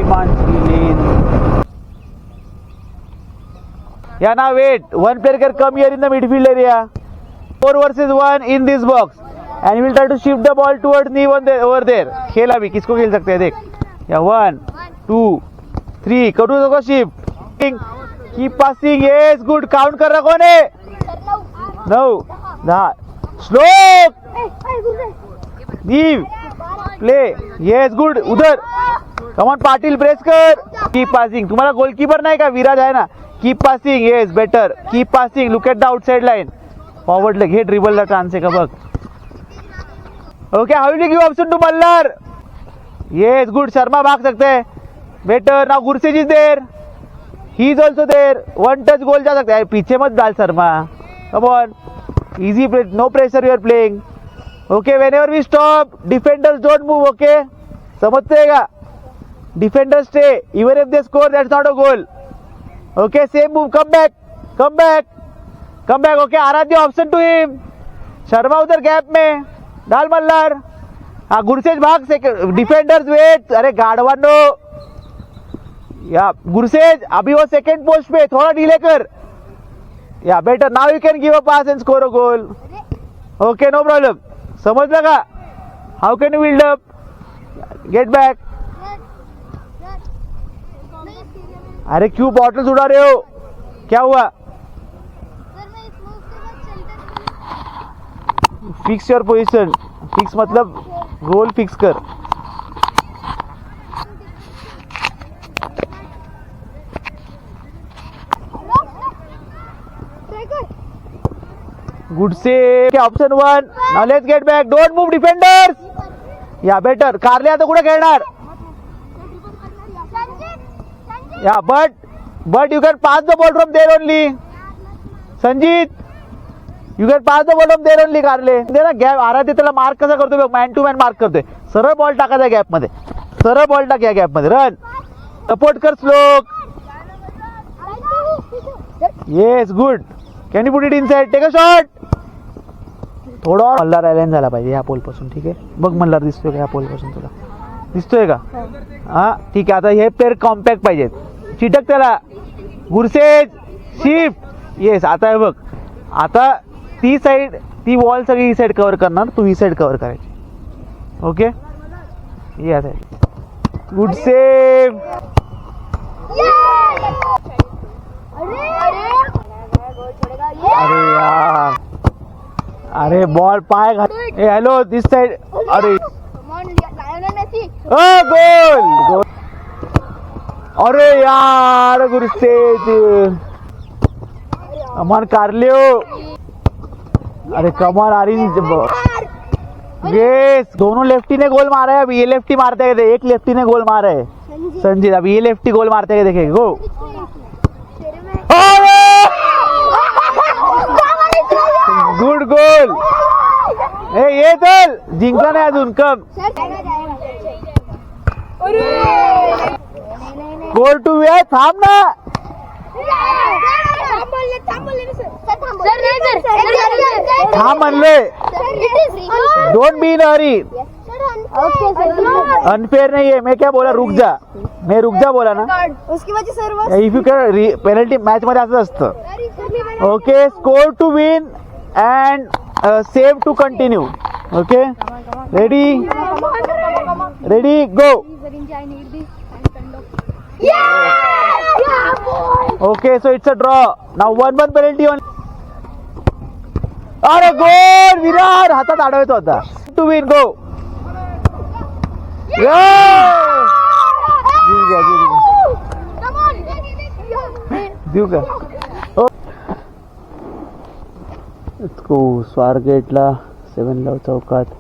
Abhiman's lane. Yeah, now wait. One player can come here in the midfield area. 4 versus 1 in this box. And we'll try to shift the ball towards knee over there. खेल अभी किसको खेल सकते हैं देख. Yeah, 1, 2, 3. करू सको shift. Keep passing. Yes, good. Count कर रहा कौन है? No. Nah. Slow. Leave. Play. Yes, good. उधर. Come on, पाटिल press कर. Keep passing. तुम्हारा गोलकीपर नहीं का विराज है ना? Keep passing. Yes, better. Keep passing. Look at the outside line. Forward leg. He dribble the chance है का बग. Okay, how will you give option to Mallar? Yes, good. Sharma भाग सकते हैं. Better. Now Gursej is there. He is also there. One touch goal जा सकता है. पीछे मत डाल Sharma. Come on. Easy play. No pressure you are playing. Okay, whenever we stop, defenders don't move. Okay, समझते हैं क्या? Defenders stay. Even if they score, that's not a goal. Okay, same move. Come back. Come back. Come back. Okay, आराध्य option to him. Sharma उधर gap में डाल मल्लार. हाँ गुरसेज भाग से defenders weight. अरे गाड़वानो या गुरसेज अभी वो सेकंड पोस्ट पे थोड़ा डिले कर. या better now you can give a pass and score a goal. Okay no problem. समझ लगा. How can you build up. Get back. अरे क्यों बॉटल्स उड़ा रहे हो. क्या हुआ. Fix your position. फिक्स मतलब गोल फिक्स कर. गुड से option 1. Now let's get back. Don't move defenders. Yeah better. कारले आता कुठे खेळणार. Yeah but you can pass the ball from there only. Sanjeet you can pass the ball from there only. कारले दे ना gap. आराध्य त्याला मार्क कसा करतोय बघ. मॅन टू मॅन मार्क करतोय. सरळ बॉल टाकायचा गॅप मध्ये. सरळ बॉल टाक या गॅप मध्ये. रन. सपोर्ट कर स्लोक. Yes good. Can you put it inside. Take a shot. थोडा मल्हार आयलँड झाला पाहिजे ह्या पोल पासून. ठीक आहे बघ मल्हार दिसतोय का ह्या पोल पासून. तुला दिसतोय का. हा ठीक आहे. आता हे प्लेअर कॉम्पॅक्ट पाहिजेत. चिटक त्याला. गुरसेज शिफ्ट. येस आता हे बघ. आता ती साईड ती वॉल सगळी ही साईड कव्हर करणार. तू ही साईड कव्हर करायची. ओके या साईड. Good save. अरे यार. अरे बॉल पाय घाल. ए हॅलो दिस साइड. अरे गोल. अरे यार गुरसेज. अमन कारले. अरे कमाल आरिन. येस दोनों लेफ्टी ने गोल मारा है. अभी ये लेफ्टी मारते हैं. एक लेफ्टी ने गोल मारा है संजीत. अभी ये लेफ्टी गोल मारते हैं. देखेंगे गो. Good goal. ये चल जिंकला नाही अजून. कम गोल टू वे. थांब ना. थांब म्हणले. Don't be in Hari. Unfair नहीं है. मैं क्या बोला रुक जा. मैं रुक जा बोला ना. उसकी वजह से if you can penalty match मध्ये असं असतं. Okay score to win and save to continue. Okay, ready go. Okay, so it's a draw now. 1-1 penalty on. अरे गोल. विराट हातात अडवतो होता. to win go. देऊ का. इसको स्वारगेटला 7 लव चौकात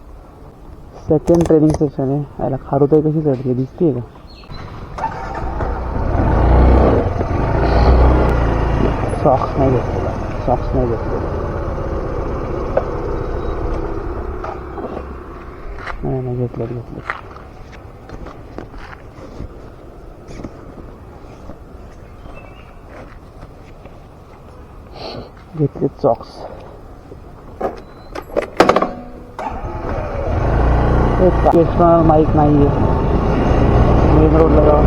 सेकंड ट्रेनिंग सेशन आहे. याला खारुताई कशी चढते दिसते का. सॉक्स नाही घेतलेला. सॉक्स नाही घेतलेला. नाही घेतलं. घेतले सॉक्स. एक्सटर्नल माइक नाही आहे. दोन रोडला जाऊन.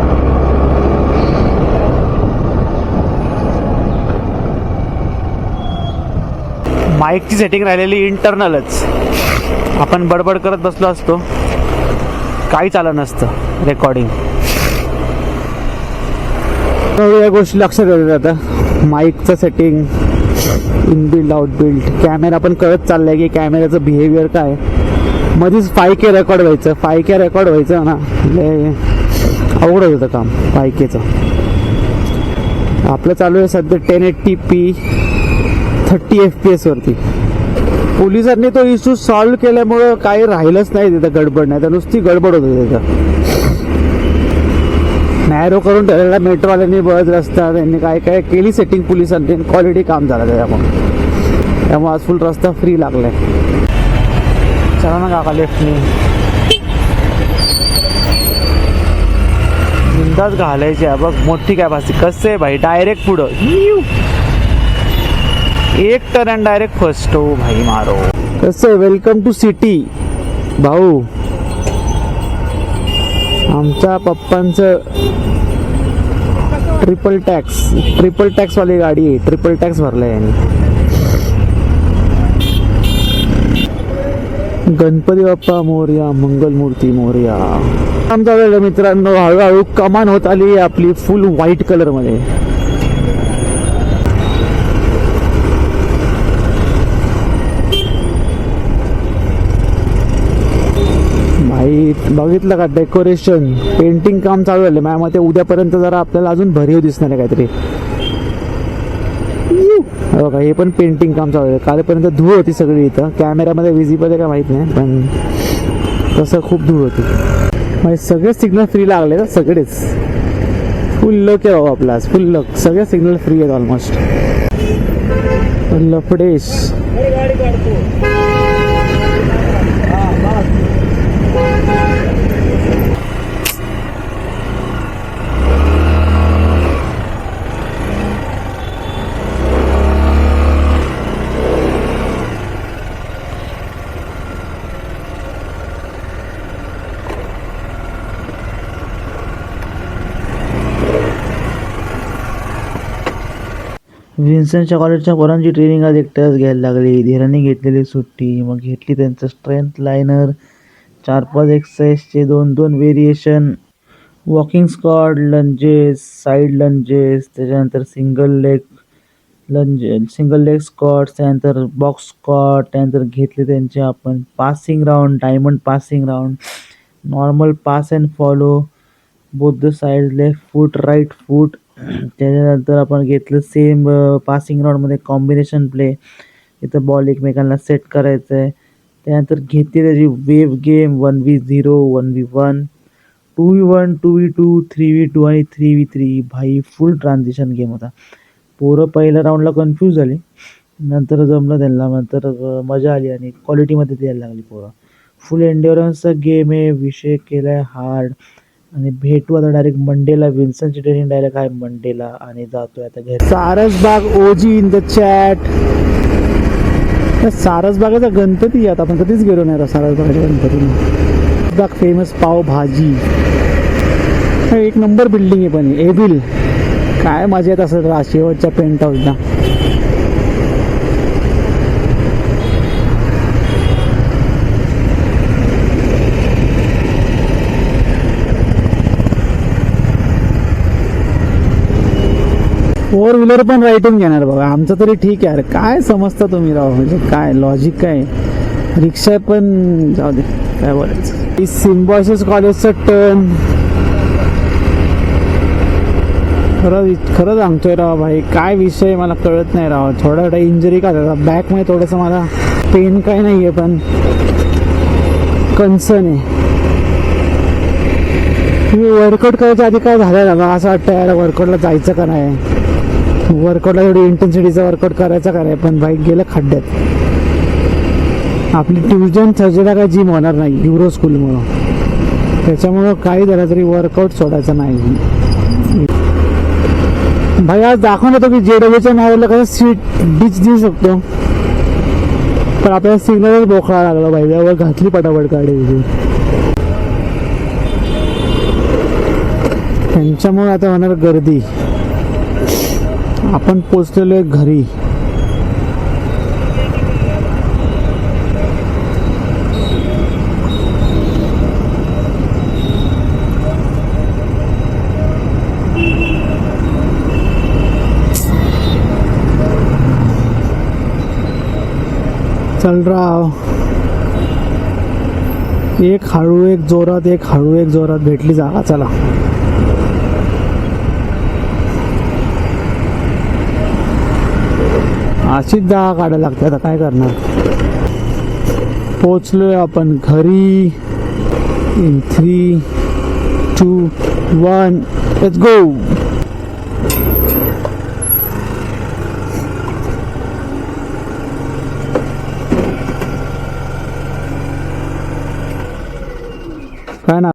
माईकची सेटिंग राहिलेली इंटरनलच. आपण बडबड करत बसलो असतो, काही चालत नसतं रेकॉर्डिंग. या गोष्टी लक्षात येतात आता. माईकचं सेटिंग, इनबिल्ड आउटबिल्ड, कॅमेरा पण कळत चाललाय की कॅमेऱ्याचं बिहेवियर काय. मध्येच 5K रेकॉर्ड व्हायचं, 5K रेकॉर्ड व्हायचं ना, अवघड होतं काम 5Kचं. आपलं चालू आहे सध्या 1080p 30 FPS वरती. पोलिसांनी तो इश्यू सॉल्व्ह केल्यामुळं काही राहिलंच नाही तिथं, गडबड नाही तर नुसती गडबड होती तिथं. नॅरो करून ठेवलेला मेट्रोवाल्यांनी, बस रस्ता त्यांनी काय काय केली सेटिंग पोलिसांनी, क्वालिटी काम झालं त्यामुळे आज फुल रस्ता फ्री लागलाय. चला ना काका लेफ्टनी बिंदास घालायची आहे बघ. मोठी काय भासी कसं आहे भाई, डायरेक्ट पुढं एक टर्न अँड डायरेक्ट फर्स्ट. हो भाई मारो. कसं आहे, वेलकम टू सिटी भाऊ. आमच्या पप्पांचं ट्रिपल टॅक्स वाली गाडी आहे, ट्रिपल टॅक्स भरलाय यांनी. गणपती बाप्पा मोरया, मंगलमूर्ती मोरया. आमच्या वेळेला मित्रांनो हळूहळू कमान होत आली आपली फुल व्हाईट कलर मध्ये. बघितलं का डेकोरेशन, पेंटिंग काम चालू झालं. माझ्या मते उद्यापर्यंत जरा आपल्याला अजून भरीव दिसणार आहे काहीतरी. बघा हे पण पेंटिंग काम चालू आहे. कालपर्यंत धूळ होती सगळी इथं, कॅमेऱ्यामध्ये विजिबल आहे का माहित नाही, पण तसं खूप धूळ होती. म्हणजे सगळे सिग्नल फ्री लागले ना, सगळेच. फुल लक आहे बाबा आपला, फुल लक. सगळे सिग्नल फ्री आहेत ऑलमोस्ट. लफडेश विन्सेंटच्या कॉलेजच्या पोरांची ट्रेनिंग आज एकट्याच घ्यायला लागली. धीराने घेतलेली सुट्टी, मग घेतली त्यांचं स्ट्रेंथ लायनर, 4-5 एक्सरसाइजचे 2-2 variation, walking squat, lunges, side lunges, त्याच्यानंतर सिंगल लेग स्क्वॉट, त्यानंतर बॉक्स स्क्वॉट, त्यानंतर घेतले त्यांचे आपण passing round, diamond passing round, normal pass and follow, both the side, left foot right foot. त्याच्यानंतर आपण घेतलं सेम पासिंग राऊंडमध्ये कॉम्बिनेशन प्ले, इथं बॉल एकमेकांना सेट करायचं आहे. त्यानंतर घेतली त्याची wave game, 1v0, 1v1, 2v1, 2v2, 3v2 आणि 3v3. भाई फुल ट्रान्झिशन गेम होता. पोरं पहिल्या राऊंडला कन्फ्यूज झाली, नंतर जमलं त्यांना, नंतर मजा आली आणि क्वालिटीमध्ये द्यायला लागली पोरं. फुल एन्ड्युरन्सचा गेम आहे, विषय केलाय हार्ड. आणि भेटू आता डायरेक्ट मंडेला. विन्सनची ट्रेनिंग डायरेक्ट आहे मंडेला आणि जातोय आता घरी. सारसबाग ओजी इन द चॅट. सारसबागेचा गणपती आता आपण कधीच गेलो नाही सारसबागेच्या गणपतीला. बाग फेमस पाव भाजी, एक नंबर बिल्डिंग आहे. पण एबिल काय मजा येत असेल शेवटच्या पेंट हाऊसला. फोर व्हीलर पण रायटिंग घेणार बघा. आमचं तरी ठीक आहे. काय समजता तुम्ही राव, म्हणजे काय लॉजिक काय. रिक्षा पण जाऊ दे, काय बोलायचं. सिम्बॉयसिस कॉलेजचं टर्न खरं सांगतोय राव भाई, काय विषय मला कळत नाही राव. थोडा इंजरी का झाला बॅकमध्ये, थोडंसं मला पेन काय नाही आहे पण कन्सर्न आहे. तुम्ही वर्कआउट करायच्या आधी काय झालं ना, असं वाटतं यार वर्कआउटला जायचं का नाही, वर्कआउटला एवढी इंटेन्सिटीचा वर्कआउट करायचा का नाही. पण बाईक गेलं खड्ड्यात. आपली ट्युजन थर्सडेला काय जिम होणार नाही युरो स्कूलमुळं, त्याच्यामुळं काही झालं तरी वर्कआउट सोडायचं नाही. भाई आज दाखवून होतो की JWच्या नावाला कसं सीट डिच देऊ शकतो, पण आपल्याला सिग्नलच बोखळा लागला भाई. त्यावर घातली पटापट गाडी. त्यांच्यामुळे आता होणार गर्दी. आपण पोचलेलो आहे घरी. चल राव, एक हळू एक जोरात, एक हळू एक जोरात भेटली जागा. चला अशीच जागा काढायला लागते. आता काय करणार. पोचलोय आपण घरी. In 3, 2, 1 let's go. काय ना